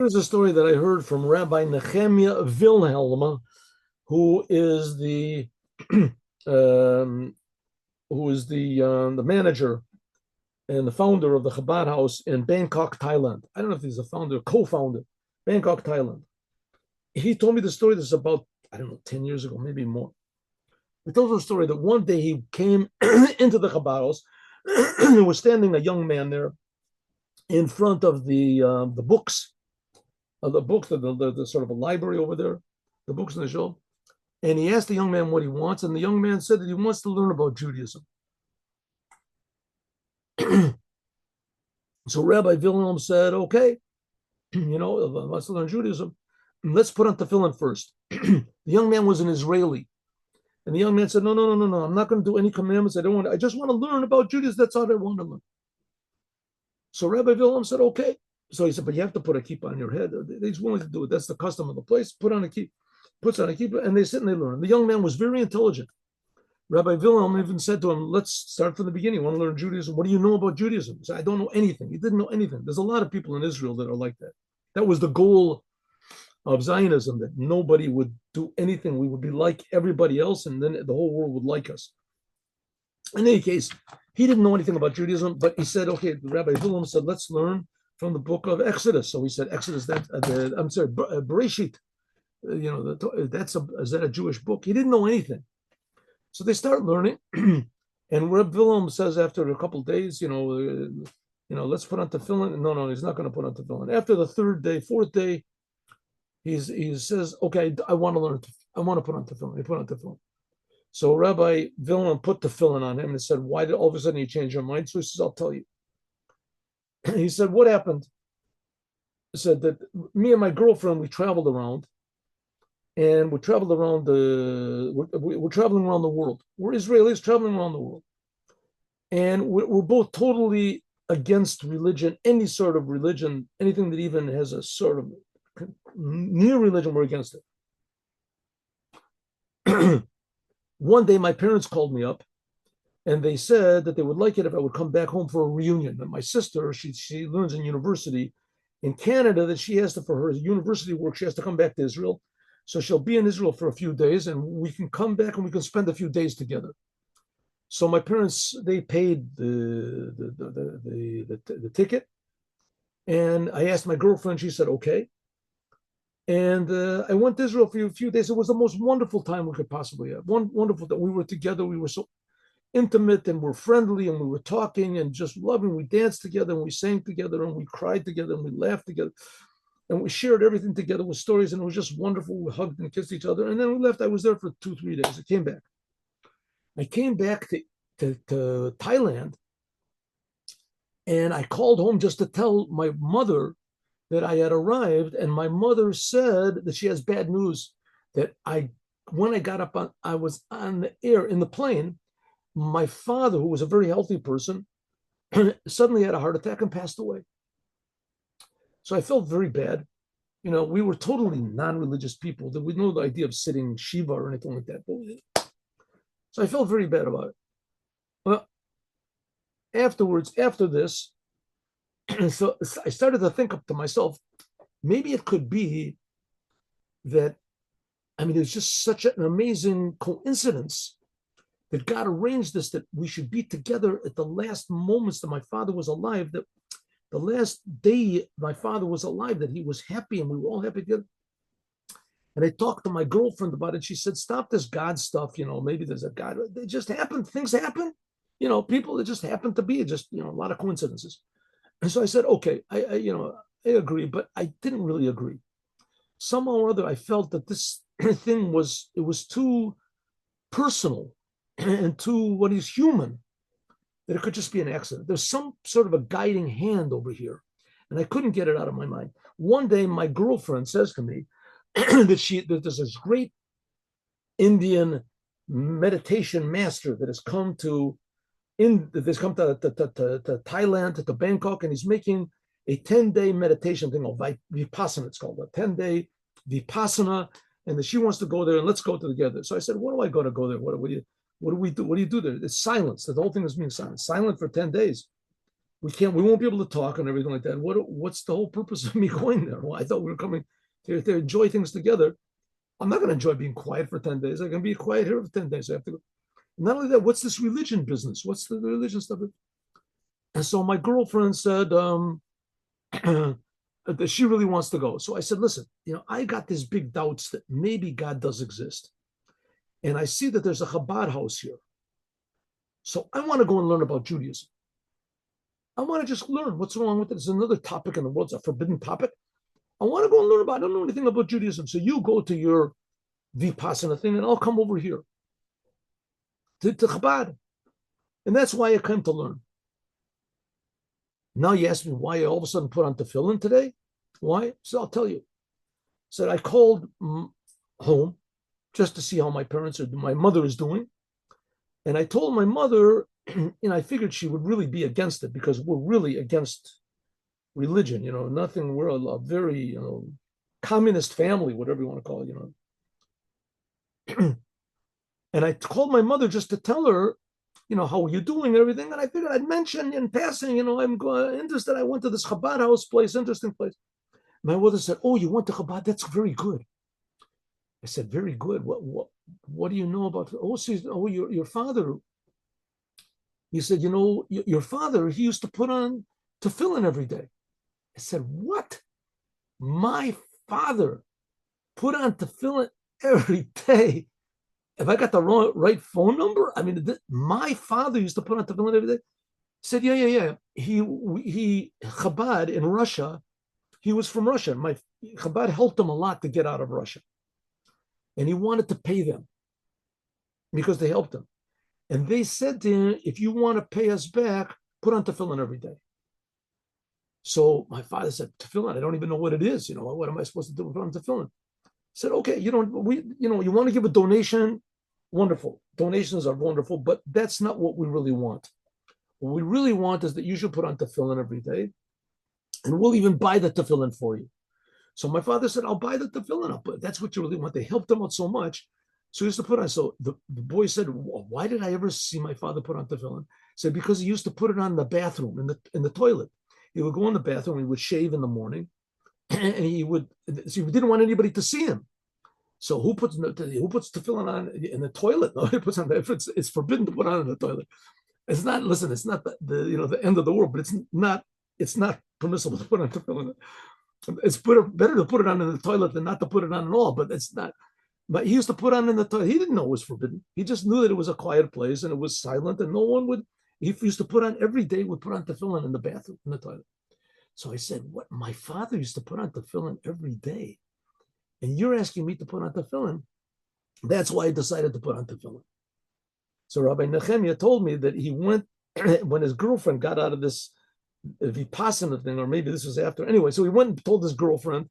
Here's a story that I heard from Rabbi Nehemiah Wilhelm, who is the um, the manager and the founder of the Chabad House in Bangkok, Thailand. I don't know if he's a founder, co-founder, Bangkok, Thailand. He told me the story. This is about, I don't know, 10 years ago, maybe more. He told us a story that one day he came into the Chabad House. There was standing a young man there in front of the books, the sort of a library over there, the books in the shelf. And he asked the young man what he wants, and the young man said that he wants to learn about Judaism. So Rabbi Wilhelm said, okay, let's learn Judaism. Let's put on tefillin first. The young man was an Israeli. And the young man said, no. I'm not going to do any commandments. I just want to learn about Judaism. That's all I want to learn. So Rabbi Wilhelm said, okay. So he said, but you have to put a kippah on your head. He's willing to do it. That's the custom of the place. Puts on a kippah, and they sit and they learn. The young man was very intelligent. Rabbi Wilhelm even said to him, let's start from the beginning. You want to learn Judaism? What do you know about Judaism? He said, I don't know anything. He didn't know anything. There's a lot of people in Israel that are like that. That was the goal of Zionism, that nobody would do anything. We would be like everybody else, and then the whole world would like us. In any case, he didn't know anything about Judaism, but he said, okay, Rabbi Wilhelm said, let's learn from the book of Exodus. So he said, Exodus, Bereshit, is that a Jewish book? He didn't know anything. So they start learning, and Reb Wilhelm says after a couple of days, let's put on tefillin. No, he's not going to put on tefillin. After the third day, fourth day, he says, okay, I want to learn. I want to put on tefillin. He put on tefillin. So Rabbi Wilhelm put tefillin on him and said, why did all of a sudden you change your mind? So he says, I'll tell you. He said, what happened? He said that me and my girlfriend, we traveled around. And we're traveling around the world. We're Israelis traveling around the world, and we're both totally against religion, any sort of religion, anything that even has a sort of near religion. We're against it. One day, my parents called me up, and they said that they would like it if I would come back home for a reunion. And my sister, she learns in university in Canada, that she has to, for her university work, she has to come back to Israel. So she'll be in Israel for a few days, and we can come back and we can spend a few days together. So my parents, they paid the ticket, and I asked my girlfriend. She said okay, and I went to Israel for a few days. It was the most wonderful time we could possibly have. One wonderful time. We were together. We were so intimate, and we're friendly, and we were talking and just loving. We danced together, and we sang together, and we cried together, and we laughed together. And we shared everything together with stories, and it was just wonderful. We hugged and kissed each other, and then we left. I was there for 2-3 days. I came back to Thailand, and I called home just to tell my mother that I had arrived, and my mother said that she has bad news, that when I got up, I was on the air in the plane. My father, who was a very healthy person, suddenly had a heart attack and passed away. So I felt very bad. We were totally non-religious people. There was no idea of sitting Shiva or anything like that. So I felt very bad about it. Well, after this, so I started to think up to myself, maybe it could be that, it's just such an amazing coincidence that God arranged this, that we should be together at the last moments that my father was alive, that the last day my father was alive, that he was happy and we were all happy together. And I talked to my girlfriend about it. She said, stop this God stuff. Maybe there's a God. It just happened. Things happen. People that just happen to be just, a lot of coincidences. And so I said, okay, I agree, but I didn't really agree. Somehow or other, I felt that this thing was too personal and too what is human, that it could just be an accident. There's some sort of a guiding hand over here, and I couldn't get it out of my mind. One day, my girlfriend says to me that there's this great Indian meditation master that has come to Thailand, to Bangkok, and he's making a 10-day meditation thing called Vipassana. It's called a 10-day Vipassana, and that she wants to go there, and let's go together. So I said, what do I got to go there? What do we do? What do you do there? It's silence. The whole thing is being silent for 10 days. we won't be able to talk and everything like that. What's the whole purpose of me going there? Well, I thought we were coming to enjoy things together. I'm not going to enjoy being quiet for 10 days. I can be quiet here for 10 days. I have to go. Not only that, what's this religion business? What's the religion stuff? And so my girlfriend said that she really wants to go. So I said, listen, I got these big doubts that maybe God does exist. And I see that there's a Chabad house here. So I want to go and learn about Judaism. I want to just learn what's wrong with it. It's another topic in the world. It's a forbidden topic. I want to go and learn about it. I don't know anything about Judaism. So you go to your Vipassana thing and I'll come over here to Chabad. And that's why I came to learn. Now you ask me why I all of a sudden put on tefillin today. Why? So I'll tell you. Said I called home just to see how my mother is doing. And I told my mother, and I figured she would really be against it because we're really against religion, nothing. We're a very, communist family, whatever you want to call it, And I called my mother just to tell her, how are you doing and everything. And I figured I'd mention in passing, I'm interested. I went to this Chabad house place, interesting place. My mother said, oh, you went to Chabad? That's very good. I said, very good. What do you know about? Oh, your father. He said, your father, he used to put on tefillin every day. I said, what? My father put on tefillin every day? Have I got the right phone number? I mean, my father used to put on tefillin every day. He said, yeah. He Chabad in Russia. He was from Russia. My Chabad helped him a lot to get out of Russia. And he wanted to pay them because they helped him. And they said to him, if you want to pay us back, put on tefillin every day. So my father said, tefillin, I don't even know what it is. What am I supposed to do with tefillin? I said, okay, you want to give a donation? Wonderful. Donations are wonderful, but that's not what we really want. What we really want is that you should put on tefillin every day, and we'll even buy the tefillin for you. So my father said, I'll buy the tefillin up, but that's what you really want. They helped him out so much. So he used to put on. So the boy said, why did I ever see my father put on tefillin? He said, because he used to put it on in the bathroom, in the toilet. He would go in the bathroom, he would shave in the morning, and he didn't want anybody to see him. So who puts tefillin on in the toilet? No, he puts on. It's forbidden to put on in the toilet. It's not. Listen, it's not the end of the world, but it's not permissible to put on tefillin. It's better to put it on in the toilet than not to put it on at all. But it's not. But he used to put on in the toilet. He didn't know it was forbidden. He just knew that it was a quiet place and it was silent, and no one would. He used to put on every day. Would put on tefillin in the bathroom, in the toilet. So I said, "What? My father used to put on tefillin every day, and you're asking me to put on tefillin?" That's why I decided to put on tefillin. So Rabbi Nehemiah told me that he went when his girlfriend got out of this Vipassana thing, or maybe this was after. Anyway, so he went and told his girlfriend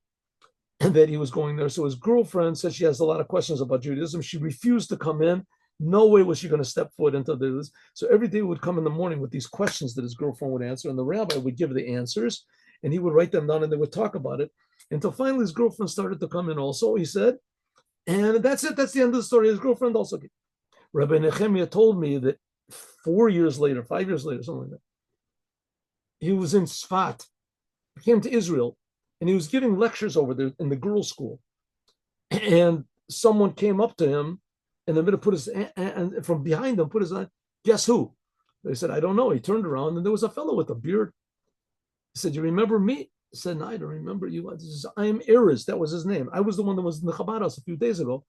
that he was going there. So his girlfriend said she has a lot of questions about Judaism. She refused to come in. No way was she going to step foot into this. So every day would come in the morning with these questions that his girlfriend would answer, and the rabbi would give the answers, and he would write them down, and they would talk about it until finally his girlfriend started to come in also, he said. And that's it. That's the end of the story. His girlfriend also came. Rabbi Nehemiah told me that 5 years later, something like that, he was in Sfat. He came to Israel, and he was giving lectures over there in the girls' school. And someone came up to him in the middle, put his and from behind him, put his hand. Guess who? They said, I don't know. He turned around, and there was a fellow with a beard. He said, you remember me? He said, no, I don't remember you. I'm Erez. That was his name. I was the one that was in the Chabad house a few days ago.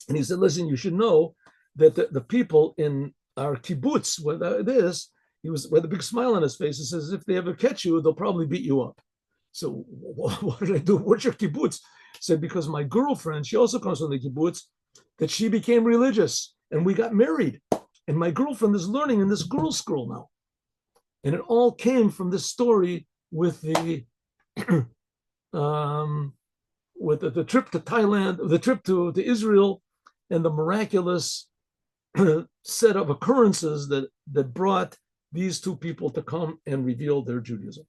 And he said, listen, you should know that the people in our kibbutz, where it is, he was with a big smile on his face. He says, if they ever catch you, they'll probably beat you up. So what did I do? What's your kibbutz? He said, because my girlfriend, she also comes from the kibbutz, that she became religious and we got married. And my girlfriend is learning in this girls' school now. And it all came from this story with the the trip to Thailand, the trip to Israel, and the miraculous set of occurrences that brought these two people to come and reveal their Judaism.